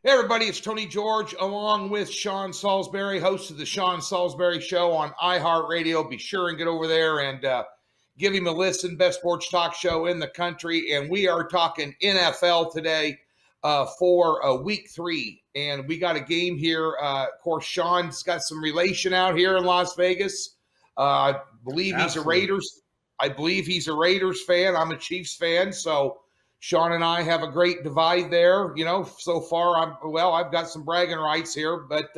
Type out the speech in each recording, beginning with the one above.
Hey everybody, it's Tony George along with Sean Salisbury, host of the Sean Salisbury Show on iHeartRadio. Be sure and get over there and give him a listen. Best sports talk show in the country. And we are talking NFL today for week 3. And we got a game here. Of course, Sean's got some relation out here in Las Vegas. I believe he's a Raiders. I believe he's a Raiders fan. I'm a Chiefs fan. So Sean and I have a great divide there. You know, so far, I've got some bragging rights here. But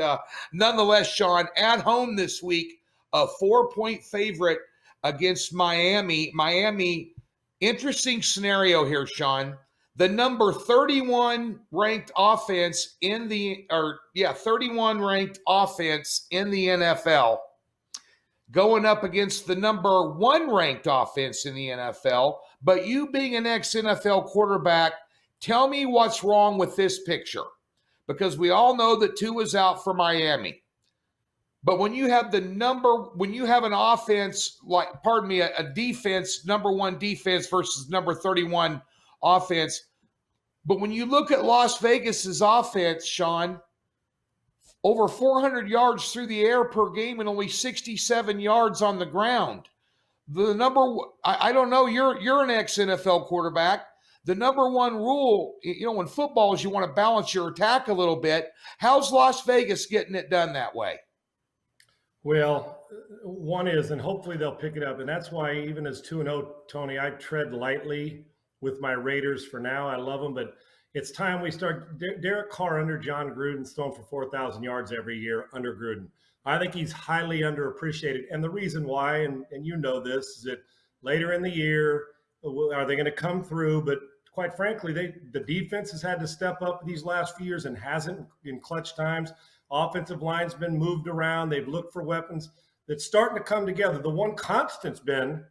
nonetheless, Sean, at home this week, a 4-point favorite against Miami. Miami, interesting scenario here, Sean. The number 31 ranked offense in the, 31 ranked offense in the NFL going up against the number 1 ranked offense in the NFL. But you being an ex-NFL quarterback, tell me what's wrong with this picture. Because we all know that Tua's out for Miami. But when you have an offense, a defense, number 1 defense versus number 31 offense. But when you look at Las Vegas's offense, Sean, over 400 yards through the air per game and only 67 yards on the ground. I don't know, you're an ex-NFL quarterback. The number 1 rule, in football is you want to balance your attack a little bit. How's Las Vegas getting it done that way? Well, one is, and hopefully they'll pick it up. And that's why even as 2-0, Tony, I tread lightly with my Raiders for now. I love them, but it's time we start. Derek Carr under John Gruden's thrown for 4,000 yards every year under Gruden. I think he's highly underappreciated. And the reason why, and you know this, is that later in the year, are they going to come through? But quite frankly, the defense has had to step up these last few years and hasn't in clutch times. Offensive line's been moved around. They've looked for weapons. That's starting to come together. The one constant's been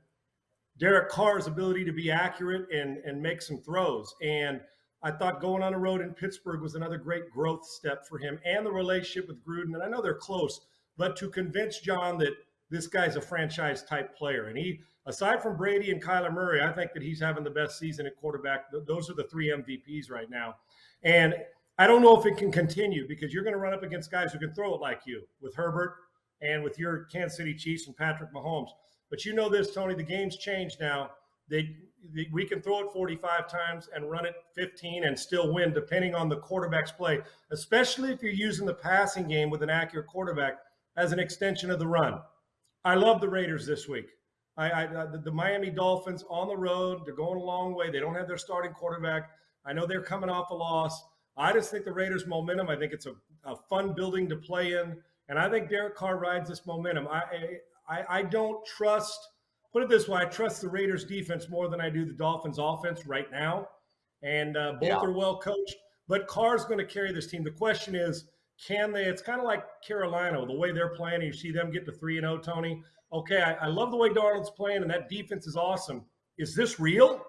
Derek Carr's ability to be accurate and make some throws. And I thought going on the road in Pittsburgh was another great growth step for him and the relationship with Gruden. And I know they're close, but to convince John that this guy's a franchise type player. And he, aside from Brady and Kyler Murray, I think that he's having the best season at quarterback. Those are the 3 MVPs right now. And I don't know if it can continue because you're going to run up against guys who can throw it like you with Herbert and with your Kansas City Chiefs and Patrick Mahomes. But you know this, Tony, the game's changed now. We can throw it 45 times and run it 15 and still win depending on the quarterback's play, especially if you're using the passing game with an accurate quarterback as an extension of the run. I love the Raiders this week. The Miami Dolphins on the road, they're going a long way. They don't have their starting quarterback. I know they're coming off a loss. I just think the Raiders' momentum, I think it's a fun building to play in, and I think Derek Carr rides this momentum. I don't trust – put it this way, I trust the Raiders' defense more than I do the Dolphins' offense right now, and both are well coached. But Carr's going to carry this team. The question is, can they? It's kind of like Carolina, the way they're playing. You see them get to 3-0, Tony. Okay, I love the way Darnold's playing, and that defense is awesome. Is this real?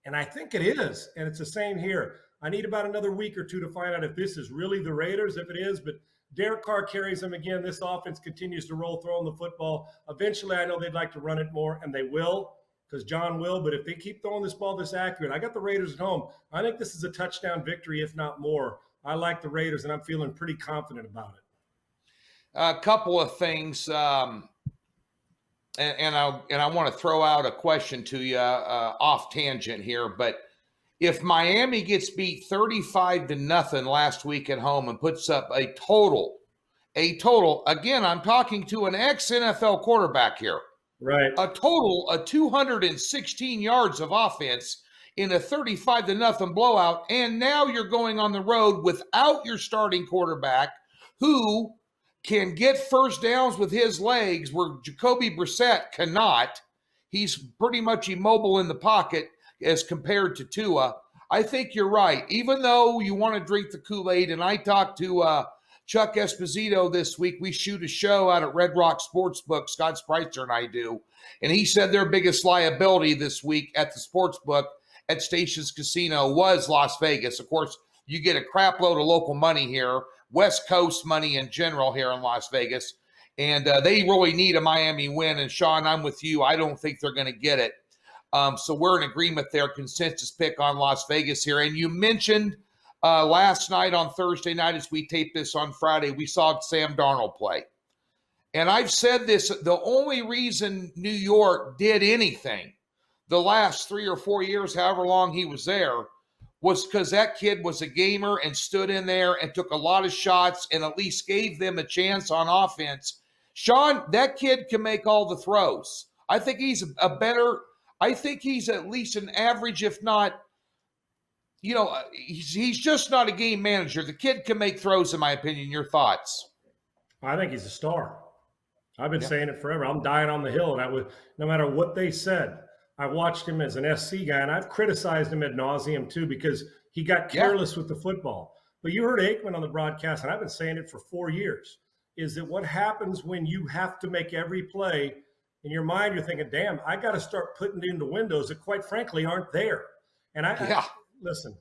And I think it is, and it's the same here. I need about another week or 2 to find out if this is really the Raiders, if it is. But Derek Carr carries them again. This offense continues to roll, throwing the football. Eventually, I know they'd like to run it more, and they will because John will. But if they keep throwing this ball this accurate, I got the Raiders at home. I think this is a touchdown victory, if not more. I like the Raiders, and I'm feeling pretty confident about it. A couple of things, and I want to throw out a question to you off tangent here, but if Miami gets beat 35-0 last week at home and puts up a total, again, I'm talking to an ex-NFL quarterback here. Right. A total of 216 yards of offense in a 35-0 blowout, and now you're going on the road without your starting quarterback who can get first downs with his legs where Jacoby Brissett cannot. He's pretty much immobile in the pocket as compared to Tua. I think you're right. Even though you want to drink the Kool-Aid, and I talked to Chuck Esposito this week. We shoot a show out at Red Rock Sportsbook, Scott Spreitzer and I do, and he said their biggest liability this week at the sportsbook at Stations Casino was Las Vegas. Of course, you get a crap load of local money here, West Coast money in general here in Las Vegas, and they really need a Miami win. And Sean, I'm with you. I don't think they're going to get it. So we're in agreement there, consensus pick on Las Vegas here. And you mentioned Last night on Thursday night, as we tape this on Friday, we saw Sam Darnold play. And I've said this, the only reason New York did anything the last 3 or 4 years, however long he was there, was because that kid was a gamer and stood in there and took a lot of shots and at least gave them a chance on offense. Sean, that kid can make all the throws. I think he's I think he's at least an average, if not, he's just not a game manager. The kid can make throws, in my opinion. Your thoughts? I think he's a star. I've been saying it forever. I'm dying on the hill, and no matter what they said, I watched him as an SC guy, and I've criticized him ad nauseum too because he got careless with the football. But you heard Aikman on the broadcast, and I've been saying it for 4 years, is that what happens when you have to make every play, in your mind you're thinking, damn, I got to start putting into windows that quite frankly aren't there. And listen,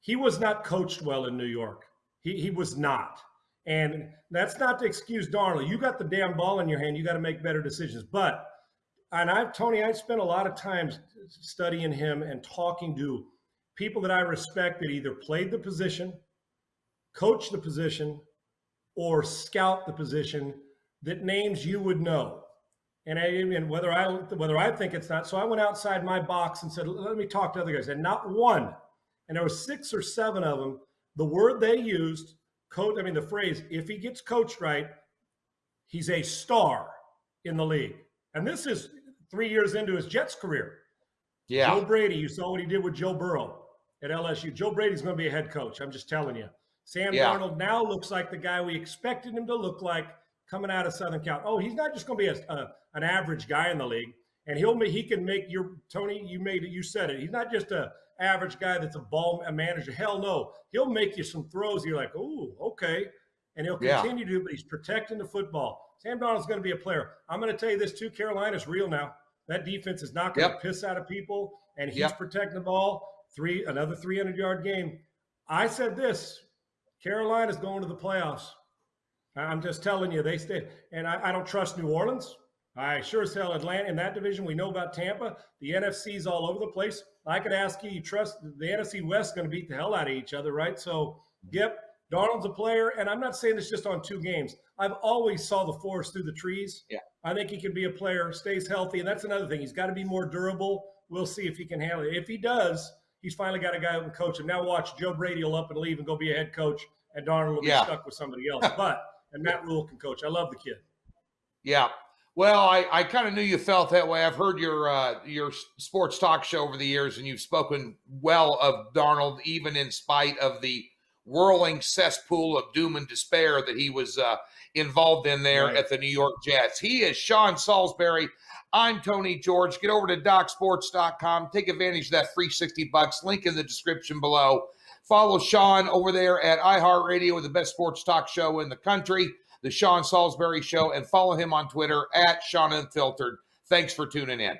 he was not coached well in New York. He was not. And that's not to excuse Darnold. You got the damn ball in your hand. You got to make better decisions. Tony, I spent a lot of time studying him and talking to people that I respect that either played the position, coached the position, or scout the position, that names you would know. And whether I think it's not. So I went outside my box and said, let me talk to other guys. And not one, and there were 6 or 7 of them, the word they used, the phrase, if he gets coached right, he's a star in the league. And this is 3 years into his Jets career. Yeah. Joe Brady, you saw what he did with Joe Burrow at LSU. Joe Brady's going to be a head coach. I'm just telling you. Sam Darnold now looks like the guy we expected him to look like coming out of Southern Cal. Oh, he's not just going to be an average guy in the league. And he can make Tony, you said it. He's not just a average guy that's a manager. Hell no. He'll make you some throws. You're like, oh, okay. And he'll continue to, but he's protecting the football. Sam Darnold's going to be a player. I'm going to tell you this too. Carolina's real now. That defense is not going to piss out of people, and he's protecting the ball. Another 300-yard game. I said this, Carolina's going to the playoffs. I'm just telling you, they stay. And I don't trust New Orleans. I sure as hell Atlanta in that division. We know about Tampa. The NFC's all over the place. I could ask you trust the NFC West is going to beat the hell out of each other, right? So, Darnold's a player, and I'm not saying this just on 2 games. I've always saw the forest through the trees. Yeah. I think he can be a player, stays healthy, and that's another thing. He's got to be more durable. We'll see if he can handle it. If he does, he's finally got a guy who can coach him. Now watch, Joe Brady will up and leave and go be a head coach, and Darnold will be stuck with somebody else. And Matt Rule can coach. I love the kid. Yeah. Well, I kind of knew you felt that way. I've heard your sports talk show over the years, and you've spoken well of Darnold, even in spite of the whirling cesspool of doom and despair that he was involved in there at the New York Jets. He is Sean Salisbury. I'm Tony George. Get over to DocSports.com. Take advantage of that free $60. Link in the description below. Follow Sean over there at iHeartRadio, the best sports talk show in the country, the Sean Salisbury Show, and follow him on Twitter at Sean Unfiltered. Thanks for tuning in.